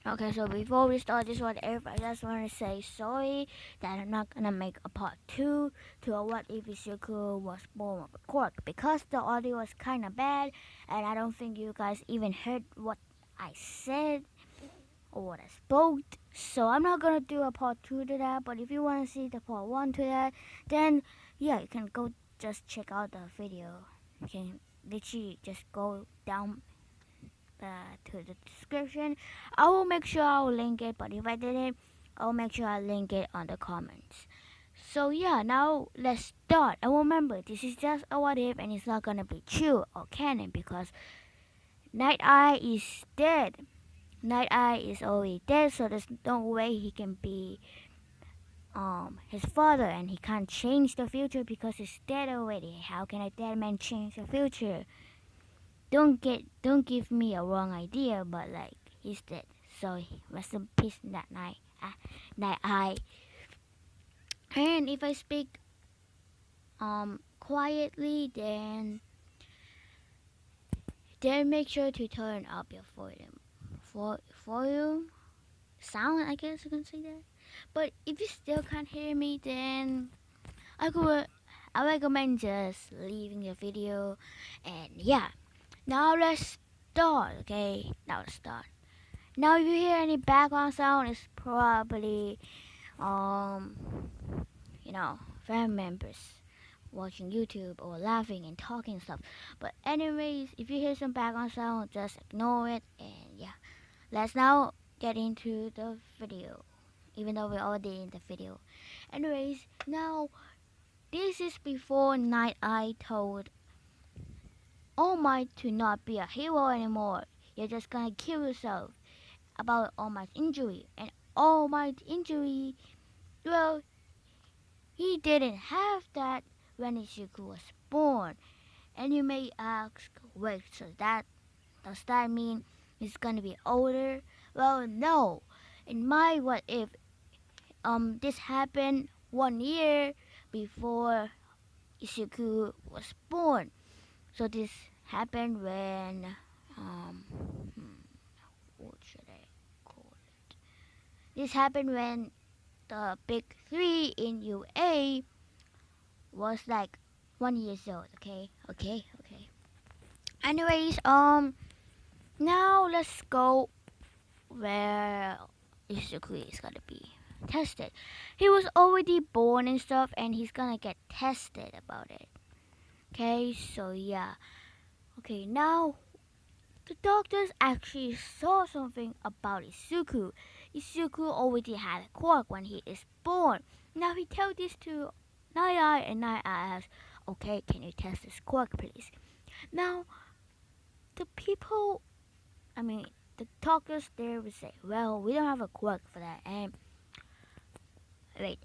Okay, so before we start this one, I just want to say sorry that I'm not gonna make a part 2 to a What If Izuku was born with a quirk because the audio was kind of bad and I don't think you guys even heard what I said or what I spoke. So I'm not gonna do a part 2 to that, but if you want to see the part 1 to that, then yeah, you can go just check out the video. You can literally just go down to the description. I will make sure I'll link it, but if I didn't, I'll make sure I link it on the comments. So yeah, now let's start. And remember, this is just a what if, and it's not gonna be true or canon because Night Eye is dead. Night Eye is already dead, so there's no way he can be his father, and he can't change the future because he's dead already. How can a dead man change the future? Don't give me a wrong idea, but like he's dead. So rest in peace that night. Night Eye. And if I speak quietly, then make sure to turn up your volume sound. I guess you can say that. But if you still can't hear me, then I recommend just leaving the video. And yeah, now let's start. Okay, now let's start. Now, if you hear any background sound, it's probably, um, family members watching YouTube or laughing and talking and stuff. But anyways, if you hear some background sound, just ignore it. And yeah, let's now get into the video. Even though we're already in the video. Anyways, now this is before Night Eye told All Might to not be a hero anymore. You're just gonna kill yourself. About All Might's injury. And All Might's injury, well, he didn't have that when Izuku was born. And you may ask, wait, so does that mean he's gonna be older? Well, no. In my what if, this happened 1 year before Izuku was born. So this happened when, what should I call it? This happened when the big three in UA was like 1 year old. Okay. Anyways, now let's go where Izuku is gonna be tested. He was already born and stuff, and he's gonna get tested about it. Okay, so yeah. Okay, now the doctors actually saw something about Izuku. Izuku already had a quirk when he is born. Now he tells this to Nighteye, and Nighteye asks, okay, can you test this quirk, please? Now, the people, the doctors there would say, well, we don't have a quirk for that.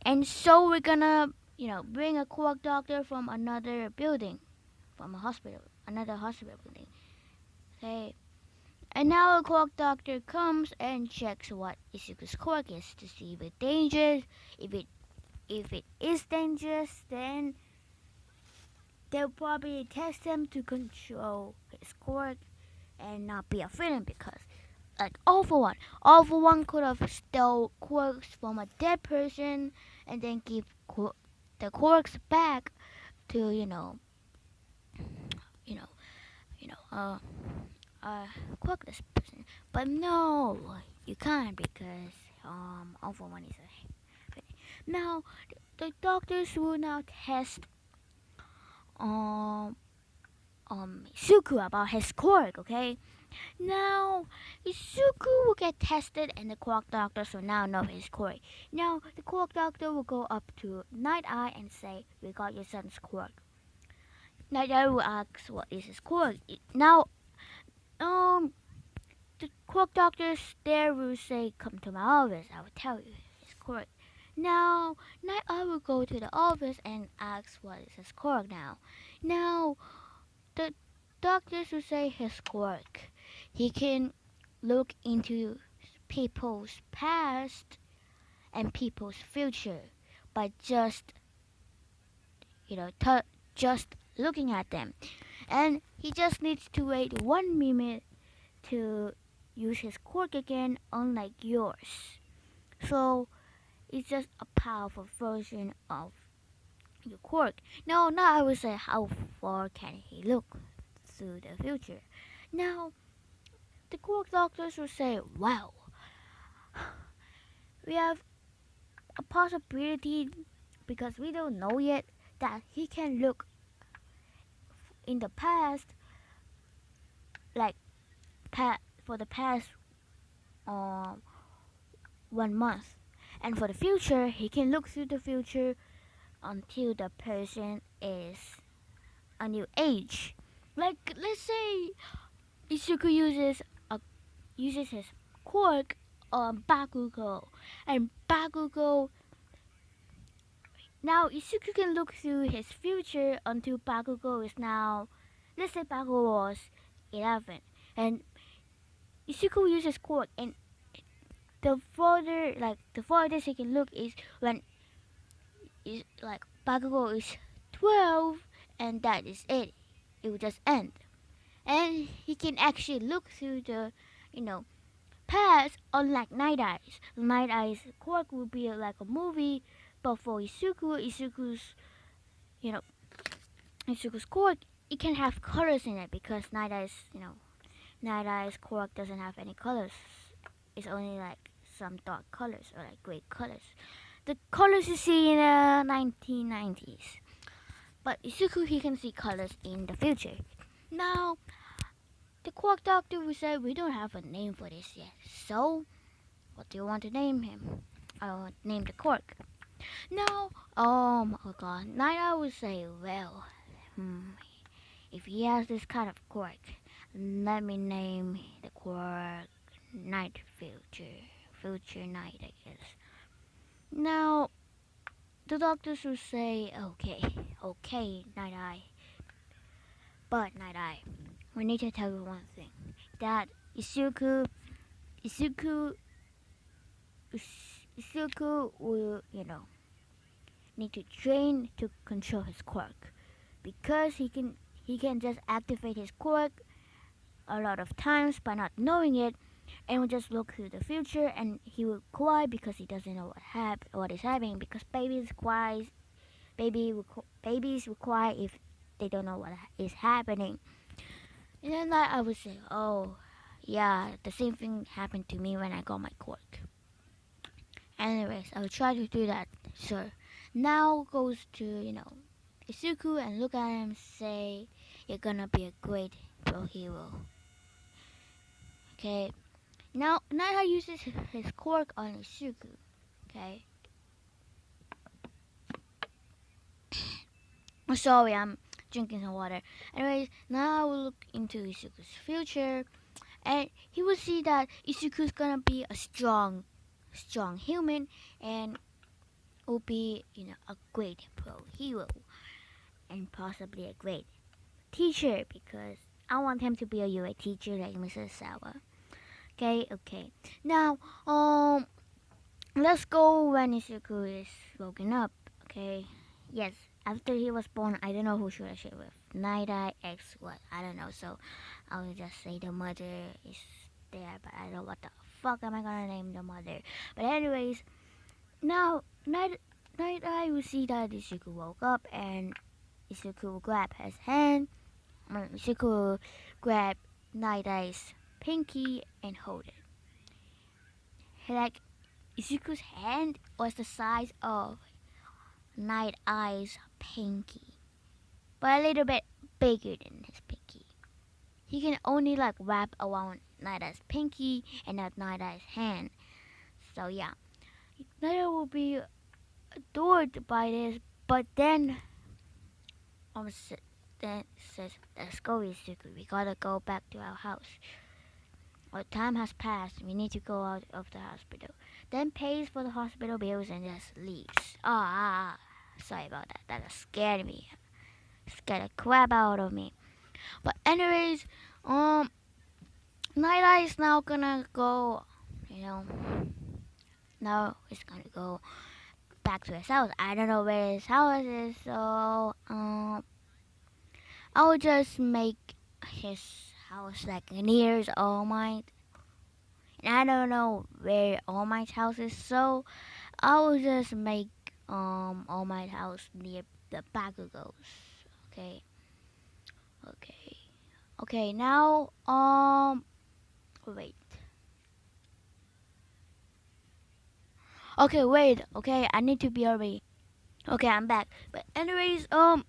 And so we're gonna, bring a quirk doctor from another building, from a hospital, another hospital building. Okay, and now a quirk doctor comes and checks what Izuku's quirk is to see if it's dangerous. If it is dangerous, then they'll probably test him to control his quirk and not be a villain because, like All for One could have stole quirks from a dead person and then give the quirks back to you know, you know, quirkless person. But no, you can't because All for One is a villain. Now the doctors will now test um Izuku about his quirk, okay? Now, Izuku will get tested and the quirk doctors will now know his quirk. Now, the quirk doctor will go up to Night Eye and say, we got your son's quirk. Night Eye will ask, what is his quirk? Now, the quirk doctors there will say, come to my office, I will tell you his quirk. Now, Night Eye will go to the office and ask, what is his quirk now? Now, the doctors will say his quirk. He can look into people's past and people's future by just just looking at them, and he just needs to wait 1 minute to use his quirk again, unlike yours. So it's just a powerful version of your quirk. Now I will say how far can he look through the future. Now the quirk doctors will say, wow, we have a possibility because we don't know yet that he can look in the past, like for the past um 1 month, and for the future he can look through the future until the person is a new age. Like let's say Izuku uses his quirk on Bakugo, and Bakugo now Izuku can look through his future until Bakugo is now, let's say Bakugo was 11, and Izuku uses quirk, and the farthest he can look is when is like Bakugo is 12, and that is it. It will just end, and he can actually look through the, you know, past. Unlike Night Eyes quirk will be like a movie, but for you know Izuku's quirk, it can have colors in it because Night Eyes quirk doesn't have any colors. It's only like some dark colors or like gray colors. The colors you see in the 1990s. But Izuku, he can see colors in the future. Now, the quirk doctor will say we don't have a name for this yet. So, what do you want to name him? I will name the quirk. Now, oh god, Night Owl will say, well, if he has this kind of quirk, let me name the quirk Night Future. Future Night, I guess. Now, the doctors will say, okay, Night Eye. But, Night Eye, we need to tell you one thing. That Izuku will, need to train to control his quirk. Because he can just activate his quirk a lot of times by not knowing it, and will just look through the future, and he will cry because he doesn't know what is happening. Because babies will cry if they don't know what is happening. And then I would say, oh, yeah, the same thing happened to me when I got my quirk. Anyways, I will try to do that, sir. Now goes to, Izuku, and look at him, say, you're gonna be a great pro hero. Okay. Now Naha uses his quirk on Izuku. Okay. Sorry, I'm drinking some water. Anyways, now I will look into Izuku's future, and he will see that Izuku's gonna be a strong human, and will be, a great pro hero, and possibly a great teacher, because I want him to be a UA teacher like Mrs. Sawa. Okay. Now, let's go when Izuku is woken up. Okay. Yes. After he was born, I don't know who should I share with. Night Eye X what? I don't know. So I will just say the mother is there, but I don't know what the fuck am I gonna name the mother. But anyways, now Night Eye will see that Izuku woke up, and Izuku will grab his hand. Izuku will grab Night Eye's pinky and hold it. Like Izuku's hand was the size of Night Eye's pinky, but a little bit bigger than his pinky. He can only wrap around Night Eye's pinky and not Night Eye's hand. So yeah, Night Eye will be adored by this, but then says, let's go, Izuku. We gotta go back to our house. Well, time has passed. We need to go out of the hospital. Then pays for the hospital bills and just leaves. Sorry about that. That scared me. Scared the crap out of me. But anyways, Night Eye is now gonna go. Now he's gonna go back to his house. I don't know where his house is, so I'll just make his house like near All Might. and I don't know where All Might's house is, so I will just make All Might's house near the Bagugos. Okay, okay, okay. Now wait. Okay, wait. Okay, I need to be already. Okay, I'm back. But anyways, now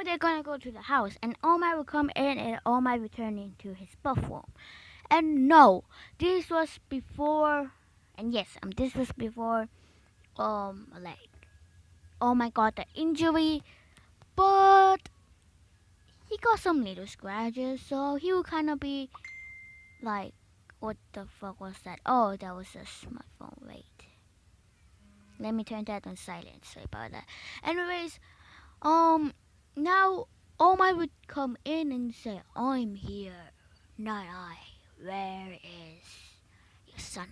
they're gonna go to the house, and All Might will come in, and All Might return into his buff form. And no, this was before, and yes, this was before, like, All Might got the injury, but he got some little scratches, so he will kind of be like, what the fuck was that? Oh, that was a smartphone. Wait, let me turn that on silent. Sorry about that. Anyways, now All Might would come in and say, "I'm here, not I. Where is your son?"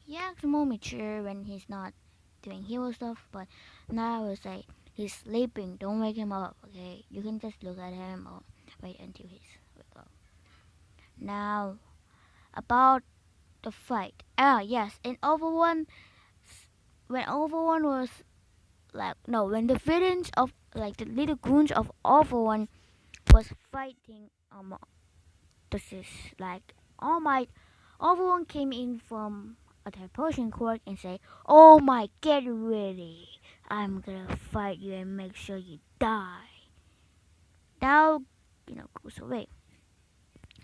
He acts more mature when he's not doing hero stuff, but now I would say he's sleeping. Don't wake him up, okay? You can just look at him or wait until he's wake up. Now about the fight. Ah, yes, in Overone, when Overone was like no, when the villains of like the little goons of Overone was fighting this is like All Might. Everyone came in from a teleportation court and say, "Oh my, get ready! I'm gonna fight you and make sure you die." Now, goes away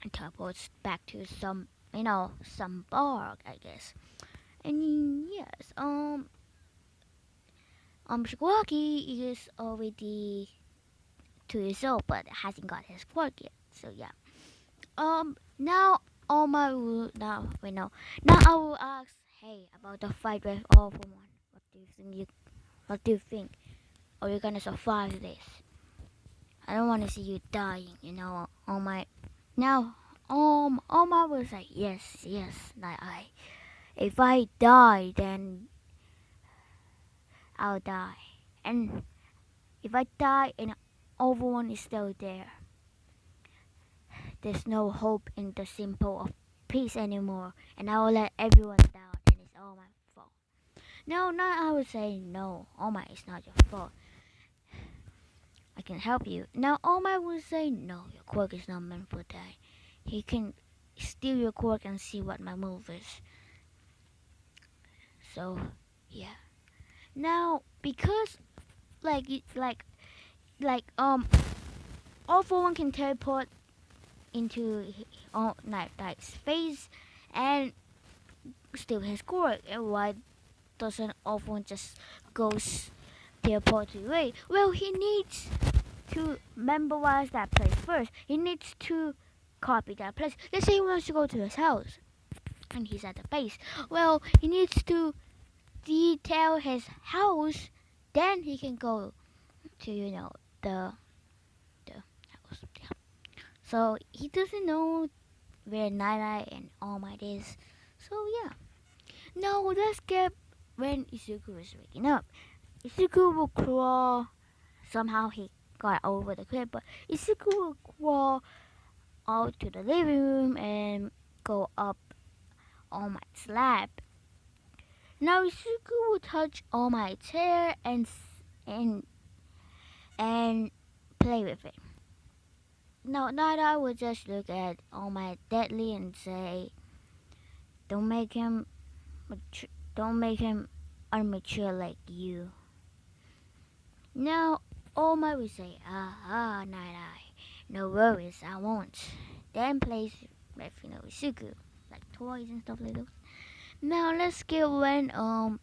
and teleports back to some bar, I guess. And yes, Shigaraki is already 2 years old, but hasn't got his quirk yet. So yeah. Now all my now wait no. Now I will ask, hey, about the fight with all for one. What do you think? What do you think? Are you gonna survive this? I don't want to see you dying. All my now. All my will say yes, yes. Not I. If I die, then I'll die. And if I die and everyone is still there, there's no hope in the symbol of peace anymore, and I will let everyone down, and it's all my fault. No, not I would say no. Oma, it's not your fault. I can help you. Now, Oma would say no. Your quirk is not meant for that. He can steal your quirk and see what my move is. So, yeah. Now, because all for one can teleport into Night's face and steal his quirk, and why doesn't often just goes teleport away? Well, he needs to memorize that place first. He needs to copy that place. Let's say he wants to go to his house and he's at the base. Well, he needs to detail his house, then he can go to the house. Yeah. So he doesn't know where Night and All Might is. So yeah. Now let's get when Izuku is waking up. Izuku will crawl. Somehow he got over the cliff, but Izuku will crawl out to the living room and go up All Might's lap. Now Izuku will touch All Might's hair and play with it. Now Nada will just look at All Might deadly and say, "Don't make him, don't make him unmature like you." Now All Might will say, Night Eye, no worries, I won't. Then plays with Izuku, like toys and stuff like those. Now let's get when All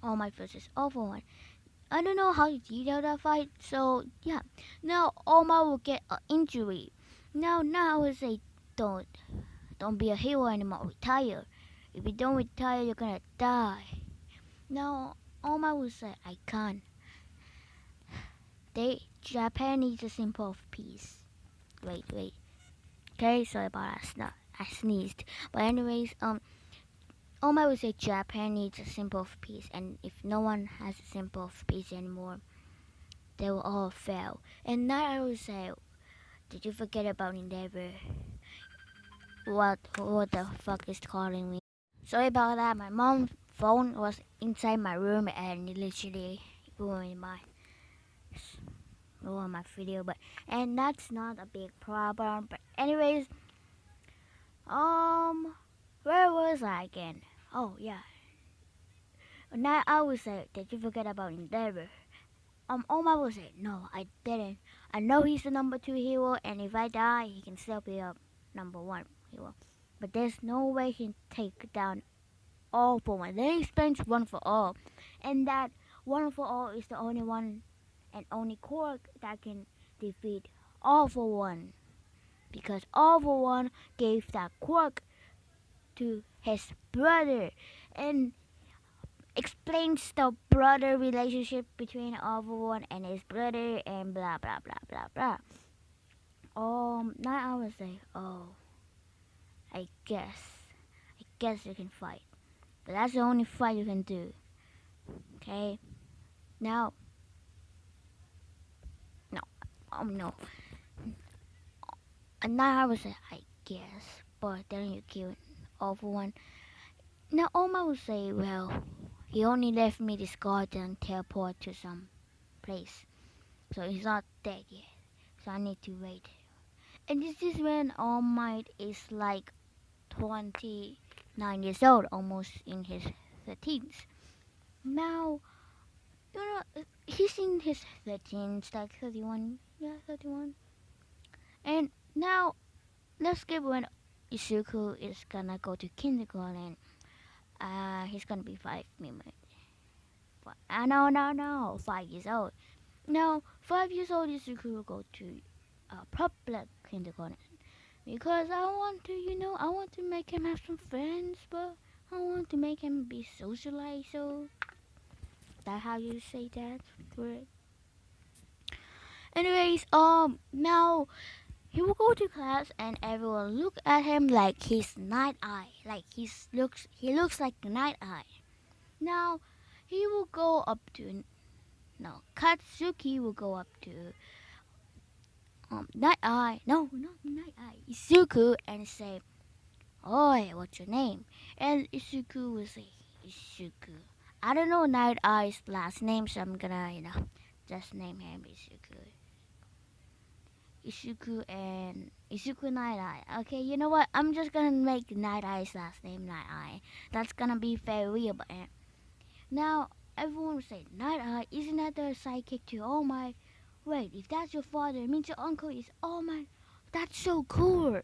Might versus All For One. I don't know how to detail that fight, so yeah. Now All Might will get an injury. Now I would say don't be a hero anymore. Retire. If you don't retire, you're gonna die. Now All Might will say, I can't. Japan needs a symbol of peace. Wait. Okay, sorry about that. I sneezed. But anyways, All Might will say Japan needs a symbol of peace, and if no one has a symbol of peace anymore, they will all fail. And now I will say, did you forget about Endeavor? who the fuck is calling me? Sorry about that. My mom's phone was inside my room and it literally ruined my video. And that's not a big problem. But anyways, where was I again? Oh yeah. Now I would say, did you forget about Endeavor? Omar will say, no, I didn't. I know he's the number 2 hero, and if I die, he can still be a number 1 hero. But there's no way he can take down all for one. Then he explains one for all, and that one for all is the only one and only quirk that can defeat all for one, because all for one gave that quirk to his brother, and explains the brother relationship between Overone and his brother and blah blah blah blah blah. Now I would say, I guess you can fight, but that's the only fight you can do. Okay, now, no, no, and now I would say, I guess, but then you kill Overone. Now Oma will say, well, he only left me this garden teleport to some place. So he's not dead yet. So I need to wait. And this is when All Might is like 29 years old, almost in his 13th. Now, he's in his 13th, like 31. Yeah, 31. And now, let's skip when Izuku is gonna go to kindergarten. He's gonna be 5 minutes. No, 5 years old. Now, 5 years old Izuku will go to a public kindergarten because I want to make him have some friends, but I want to make him be socialized. So, that how you say that word? Anyways, now he will go to class and everyone look at him like he's Night Eye, like he looks like Night Eye. Now, he will go up to Katsuki will go up to Night Eye. No, not Night Eye. Izuku and say, "Oi, what's your name?" And Izuku will say, "Izuku." I don't know Night Eye's last name, so I'm gonna, just name him Izuku. Izuku Night Eye. Okay, you know what? I'm just gonna make Night Eye's last name Night Eye. That's gonna be very weird, but now everyone will say, Night Eye, isn't that the sidekick to All Might? Wait, if that's your father, it means your uncle is All Might. That's so cool.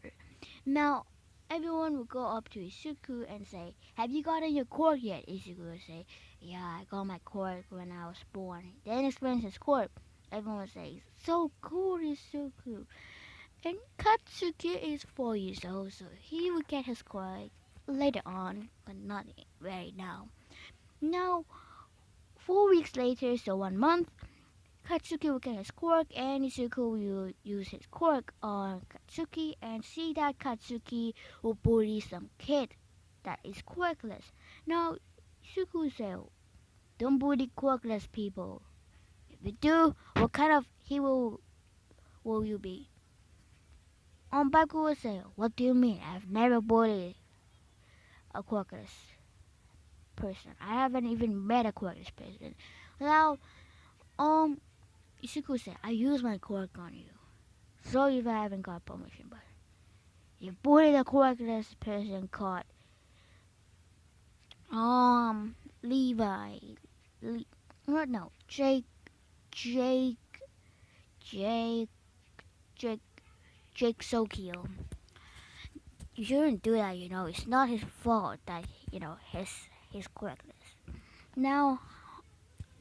Now, everyone will go up to Izuku and say, have you gotten your quirk yet? Izuku will say, yeah, I got my quirk when I was born. Then explains his quirk. Everyone will say, so cool, Izuku. And Katsuki is 4 years old, so he will get his quirk later on, but not right now. Now, 4 weeks later, so 1 month, Katsuki will get his quirk and Izuku will use his quirk on Katsuki and see that Katsuki will bully some kid that is quirkless. Now, Izuku will say, don't bully quirkless people. If you do, what kind of hero will you be? Baku will say, what do you mean? I've never bullied a quirkless person. I haven't even met a quirkless person. Now, Izuku said, I use my quirk on you. Sorry if I haven't got permission, but you bullied a quirkless person called Levi. Jake Sokio. You shouldn't do that, It's not his fault that, he's quirkless. Now,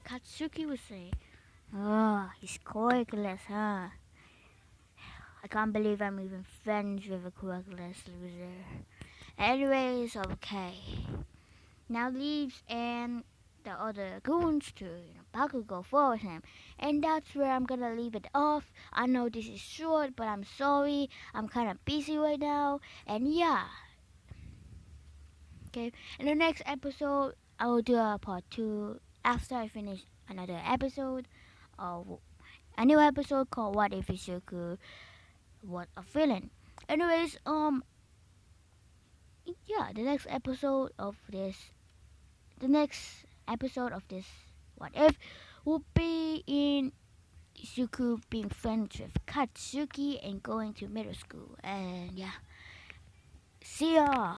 Katsuki would say, oh, he's quirkless, huh? I can't believe I'm even friends with a quirkless loser. Anyways, okay. Now leaves and the other goons to Baku go forward him. And that's where I'm gonna leave it off. I know this is short, but I'm sorry. I'm kind of busy right now. And yeah. Okay, in the next episode, I will do a part 2 after I finish another episode of a new episode called What If Izuku Was a Villain. Anyways, yeah, the next episode of this What If will be in Izuku being friends with Katsuki and going to middle school. And yeah, see ya.